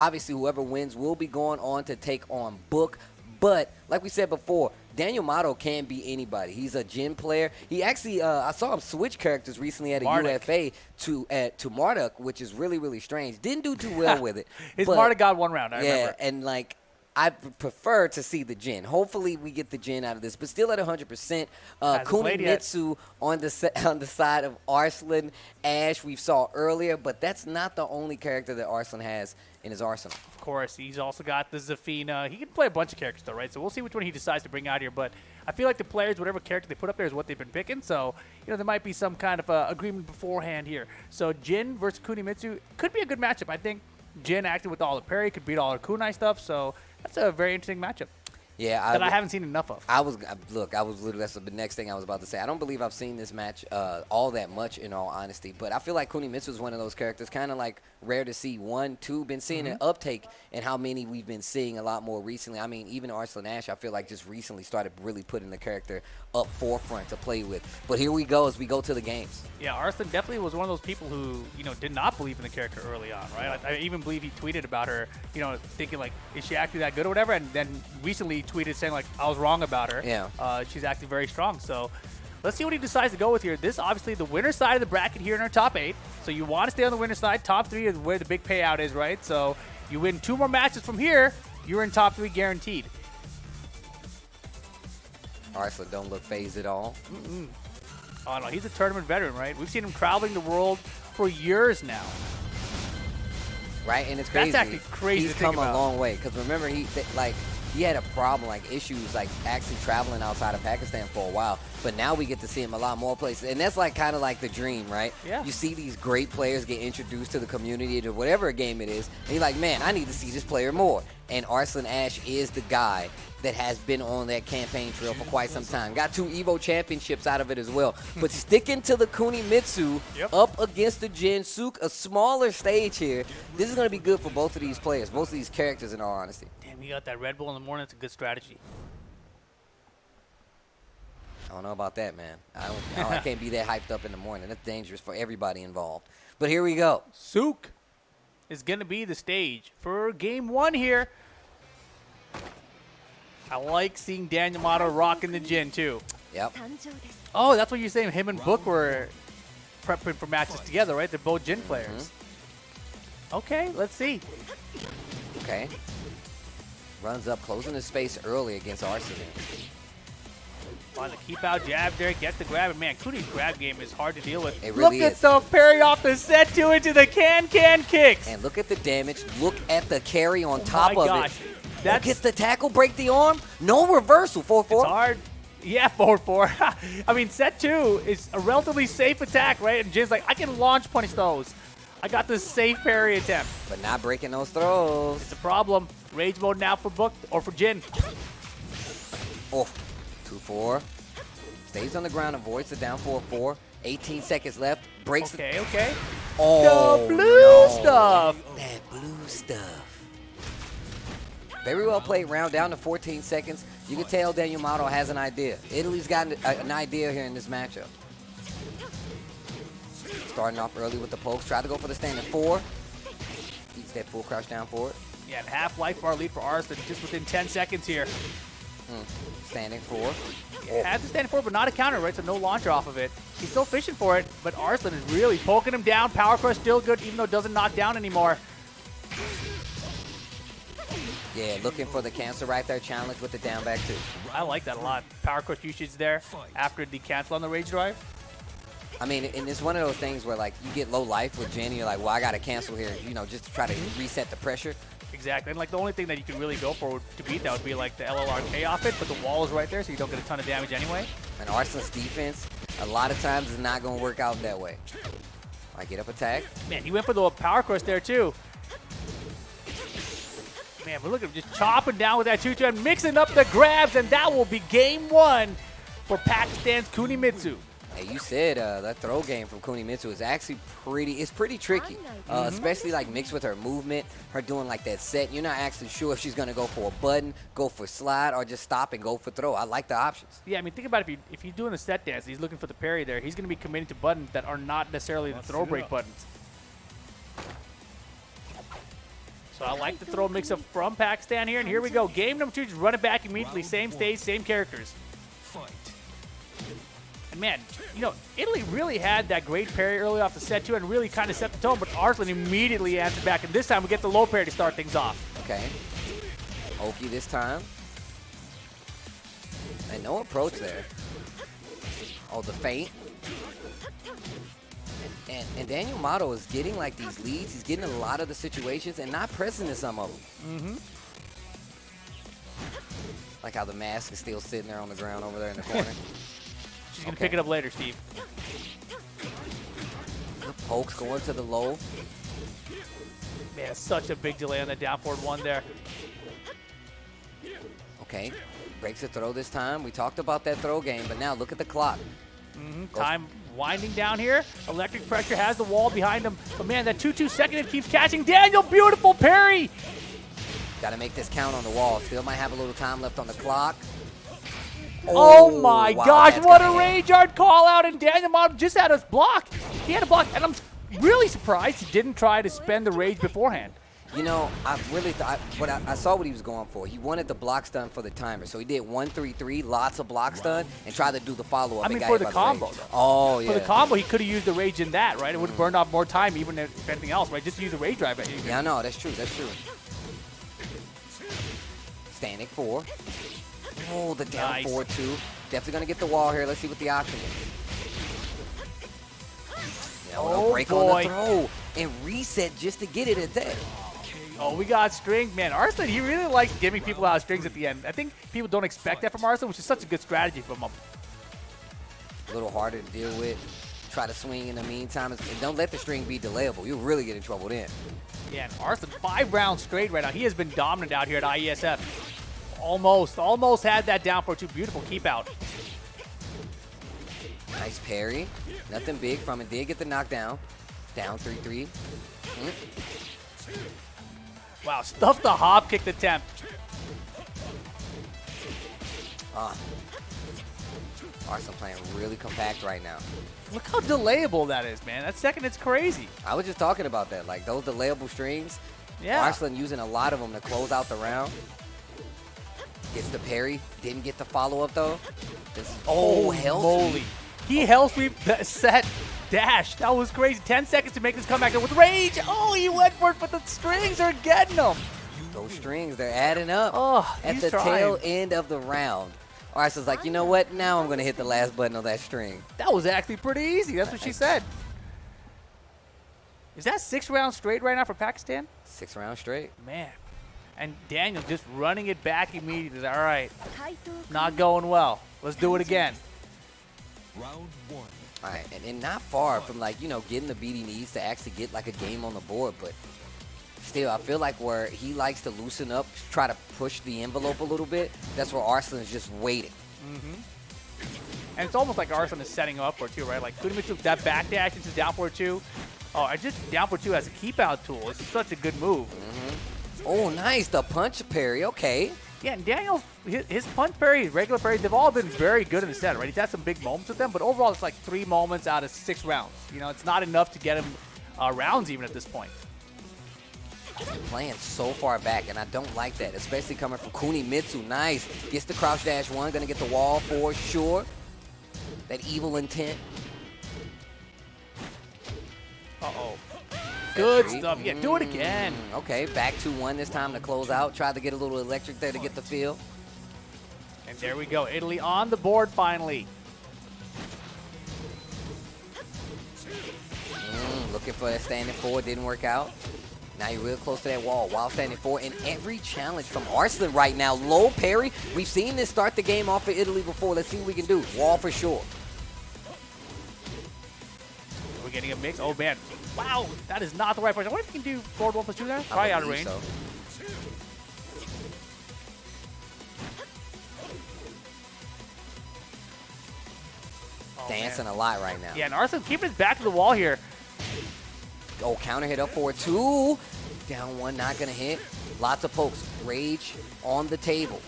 Obviously, whoever wins will be going on to take on Book. But like we said before, Daniel Motto can be anybody. He's a Jin player. He actually, I saw him switch characters recently at a UFA to Marduk, which is really, really strange. Didn't do too well with it. His Marduk got one round, I remember. And like, I prefer to see the Jin. Hopefully, we get the Jin out of this, but still at 100%. Kunimitsu on the side of Arslan. Ash we saw earlier, but that's not the only character that Arslan has in his arsenal. Of course, he's also got the Zafina. He can play a bunch of characters, though, right? So we'll see which one he decides to bring out here. But I feel like the players, whatever character they put up there is what they've been picking. So, you know, there might be some kind of agreement beforehand here. So Jin versus Kunimitsu could be a good matchup. I think Jin acted with all the parry, could beat all the kunai stuff. So that's a very interesting matchup. Yeah, that I haven't seen enough of. Literally, that's the next thing I was about to say. I don't believe I've seen this match all that much, in all honesty. But I feel like Kunimitsu is one of those characters, kind of like rare to see. 1, 2, been seeing an uptake in how many we've been seeing a lot more recently. I mean, even Arslan Ash, I feel like just recently started really putting the character up forefront to play with. But here we go as we go to the games. Yeah, Arslan definitely was one of those people who, you know, did not believe in the character early on, right? I even believe he tweeted about her, you know, thinking like, is she actually that good or whatever? And then recently tweeted saying like, I was wrong about her. Yeah. She's acting very strong. So let's see what he decides to go with here. This obviously the winner side of the bracket here in our top 8. So you want to stay on the winner side. Top 3 is where the big payout is, right? So you win 2 more matches from here, you're in top 3 guaranteed. Arslan don't look phased at all. Oh no, he's a tournament veteran, right? We've seen him traveling the world for years now. Right, and it's crazy. That's actually crazy. He's come a long way, because remember he had a problem, like issues, like actually traveling outside of Pakistan for a while. But now we get to see him a lot more places, and that's like kind of like the dream, right? Yeah. You see these great players get introduced to the community, to whatever game it is, and you're like, man, I need to see this player more. And Arslan Ash is the guy that has been on that campaign trail for quite some time. Got 2 Evo championships out of it as well. But sticking to the Kunimitsu up against the Jin Sook, a smaller stage here. This is going to be good for both of these players, both of these characters, in all honesty. Damn, you got that Red Bull in the morning. It's a good strategy. I don't know about that, man. I can't be that hyped up in the morning. That's dangerous for everybody involved. But here we go. Sook is going to be the stage for game 1 here. I like seeing Daniel Motto rocking the Jin, too. Yep. Oh, that's what you're saying. Him and Book were prepping for matches together, right? They're both Jin players. Okay, let's see. Okay. Runs up, closing his space early against Arslan. On the keep out jab there, gets the grab. And man, Kuni's grab game is hard to deal with. It really Look at the parry off the set 2 into the can kicks. And look at the damage. Look at the carry on top of it. That gets the tackle, break the arm. No reversal. 4-4. It's hard. Yeah, 4-4. I mean, set 2 is a relatively safe attack, right? And Jin's like, I can launch punish those. I got this safe parry attempt. But not breaking those throws. It's a problem. Rage mode now for Book or for Jin. Oh, 2-4. Stays on the ground, avoids the down 4-4. 18 seconds left. Breaks Okay. Oh, the blue stuff. That blue stuff. Very well played round, down to 14 seconds. You can tell Daniel Motto has an idea. Italy's got an idea here in this matchup. Starting off early with the pokes. Try to go for the standing 4. Eats that full crouch down for it. Yeah, and half life bar lead for Arslan just within 10 seconds here. Standing 4. Yeah, has the standing 4, but not a counter, right? So no launcher off of it. He's still fishing for it, but Arslan is really poking him down. Power crush still good, even though it doesn't knock down anymore. Yeah, looking for the cancel right there. Challenge with the down back too. I like that a lot. Power crush usage there after the cancel on the rage drive. I mean, and it's one of those things where, like, you get low life with Jen, and you're like, well, I got to cancel here, you know, just to try to reset the pressure. Exactly. And, like, the only thing that you can really go for to beat that would be, like, the LLRK off it, but the wall is right there, so you don't get a ton of damage anyway. And Arslan's defense, a lot of times, is not going to work out that way. All right, get up attack. Man, he went for the power crush there, too. Man, we're looking just chopping down with that 2-2 and mixing up the grabs, and that will be game 1 for Pakistan's Kunimitsu. Hey, you said that throw game from Kunimitsu is actually pretty tricky, especially like mixed with her movement, her doing like that set. You're not actually sure if she's going to go for a button, go for slide, or just stop and go for throw. I like the options. Yeah, I mean, think about it. If he's doing the set dance, he's looking for the parry there, he's going to be committing to buttons that are not necessarily the throw break buttons. So I like the throw mix-up from Pakistan here, and here we go. Game number 2, just run it back immediately. Same stage, same characters. And man, you know, Italy really had that great parry early off the set too, and really kind of set the tone, but Arslan immediately answered back, and this time we get the low parry to start things off. Okay. Oki this time. And no approach there. Oh, the feint. And Daniel Mato is getting like these leads. He's getting a lot of the situations and not pressing in some of them. Like how the mask is still sitting there on the ground over there in the corner. She's going to pick it up later, Steve. The pokes going to the low. Man, such a big delay on the down forward one there. Okay. Breaks the throw this time. We talked about that throw game, but now look at the clock. Time winding down here. Electric pressure has the wall behind him. But man, that 2-2 second hit keeps catching. Daniel, beautiful parry. Got to make this count on the wall. Still might have a little time left on the clock. Oh my wow, gosh, that's what a gonna hit. rage yard call out, and Daniel Mato just had us block. He had a block, and I'm really surprised he didn't try to spend the rage beforehand. You know, I really thought, I saw what he was going for. He wanted the block stun for the timer. So he did 1-3-3, lots of block stun, and tried to do the follow-up. I mean, for the combo, though. Oh, yeah. For the combo, he could have used the rage in that, right? It would have burned off more time, even if anything else, right? Just use the rage drive. Yeah, I know. That's true. That's true. Standing 4. Oh, the down Nice. 4-2. Definitely going to get the wall here. Let's see what the option is. Yeah, Oh, break boy. on the throw and reset just to get it at that. Oh, we got string. Man, Arslan, he really likes giving people out of strings at the end. I think people don't expect that from Arslan, which is such a good strategy from him. A little harder to deal with. Try to swing in the meantime. And don't let the string be delayable. You'll really get in trouble then. Yeah, and Arslan, 5 rounds straight right now. He has been dominant out here at IESF. Almost had that down for 2. Beautiful keep out. Nice parry. Nothing big from it. Did get the knockdown. Down 3-3. Wow, stuffed the hop kick attempt. Arslan playing really compact right now. Look how delayable that is, man. That second, it's crazy. I was just talking about that. Like those delayable strings. Yeah. Arslan using a lot of them to close out the round. Gets the parry. Didn't get the follow-up though. Hell moly. sweep. He hell sweep the set dash. That was crazy. 10 seconds to make this comeback with rage. Oh, he went for it, but the strings are getting him. Those strings, they're adding up. Oh, at he's the trying. tail end of the round. Arslan's like, you know what? Now I'm going to hit the last button on that string. That was actually pretty easy. That's what she said. Is that 6 rounds straight right now for Pakistan? 6 rounds straight. Man. And Daniel just running it back immediately. All right. Not going well. Let's do it again. Round 1. All right, and not far from like, you know, getting the beat he needs to actually get like a game on the board, but still, I feel like where he likes to loosen up, try to push the envelope a little bit, that's where Arslan is just waiting. And it's almost like Arslan is setting him up for it too, right? Like Kudimitsu, that back dash into down forward 2. Oh, I just down forward 2 as a keep out tool. It's such a good move. Oh, nice, the punch parry, okay. Yeah, and Daniel's, his punch parry, his regular parry, they've all been very good in the set, right? He's had some big moments with them, but overall it's like 3 moments out of 6 rounds. You know, it's not enough to get him rounds even at this point. Playing so far back, and I don't like that, especially coming from Kunimitsu. Nice, gets the crouch dash 1, gonna get the wall for sure. That evil intent. Uh-oh. Good stuff. Yeah, do it again. Okay, back 2-1 this time to close out. Tried to get a little electric there to get the feel. And there we go. Italy on the board finally. Looking for that standing 4, didn't work out. Now you're real close to that wall while standing 4. And every challenge from Arslan right now. Low parry. We've seen this start the game off for Italy before. Let's see what we can do. Wall for sure. We're getting a mix. Oh, man. Wow, that is not the right pressure. I wonder if you can do forward 1+2 there. Probably out of range. So. Oh, Dancing man. a lot right now. Yeah, and Arslan keeping his back to the wall here. Oh, counter hit up for 2. Down 1, not going to hit. Lots of pokes. Rage on the table.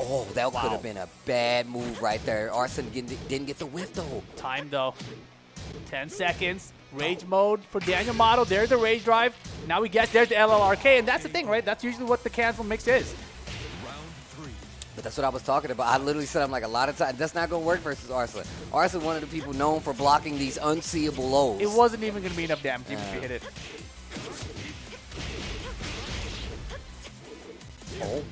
Oh, that could have been a bad move right there. Arslan didn't get the whiff, though. Time, though. 10 seconds. Rage mode for Daniel Mato. There's the rage drive. Now we get there's the LLRK, and that's the thing, right? That's usually what the cancel mix is. Round 3. But that's what I was talking about. I literally said, I'm like, a lot of times, that's not going to work versus Arslan. Arslan, one of the people known for blocking these unseeable lows. It wasn't even going to be enough damage even if you hit it. Oh.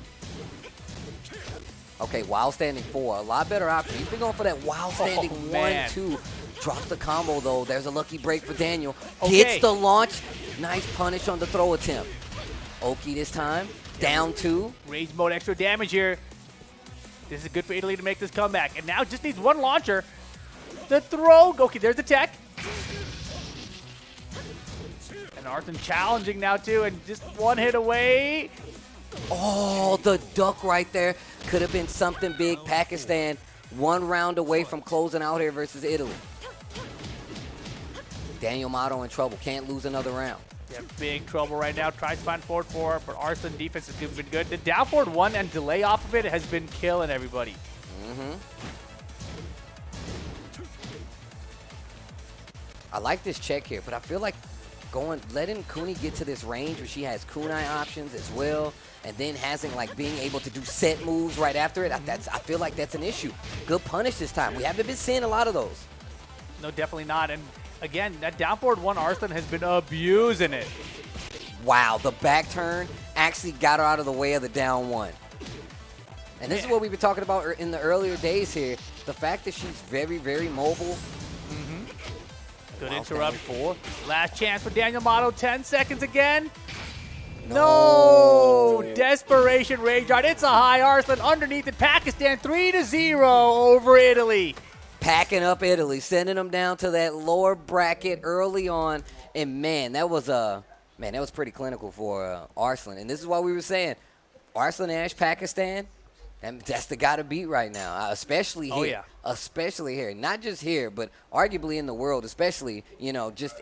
Okay, while standing 4, a lot better option. He's been going for that while standing 1-2. Drops the combo, though. There's a lucky break for Daniel. Gets the launch. Nice punish on the throw attempt. Oki this time. Down 2. Rage mode, extra damage here. This is good for Italy to make this comeback. And now just needs one launcher. The throw. Okay, there's the tech. And Arslan challenging now, too. And just one hit away. Oh, the duck right there. Could have been something big. Pakistan 1 round away from closing out here versus Italy. Daniel Mato in trouble. Can't lose another round. Yeah, big trouble right now. Tries to find forward 4, but Arslan defense has been good. The down forward 1 and delay off of it has been killing everybody. I like this check here, but I feel like letting Kuni get to this range where she has kunai options as well, and then being able to do set moves right after it. I feel like that's an issue. Good punish this time. We haven't been seeing a lot of those. No, definitely not. And again, that down forward 1 Arslan has been abusing it. Wow, the back turn actually got her out of the way of the down 1. And this is what we've been talking about in the earlier days here. The fact that she's very, very mobile. Good interrupt. 4. Last chance for Daniel Mato. 10 seconds again. No. No! Desperation Rage Art. It's a high Arslan underneath it. Pakistan 3-0 over Italy. Packing up Italy, sending them down to that lower bracket early on. And man, that was pretty clinical for Arslan. And this is what we were saying. Arslan Ash, Pakistan, that's the guy to beat right now, especially here. Oh, yeah. Especially here. Not just here, but arguably in the world, especially, just in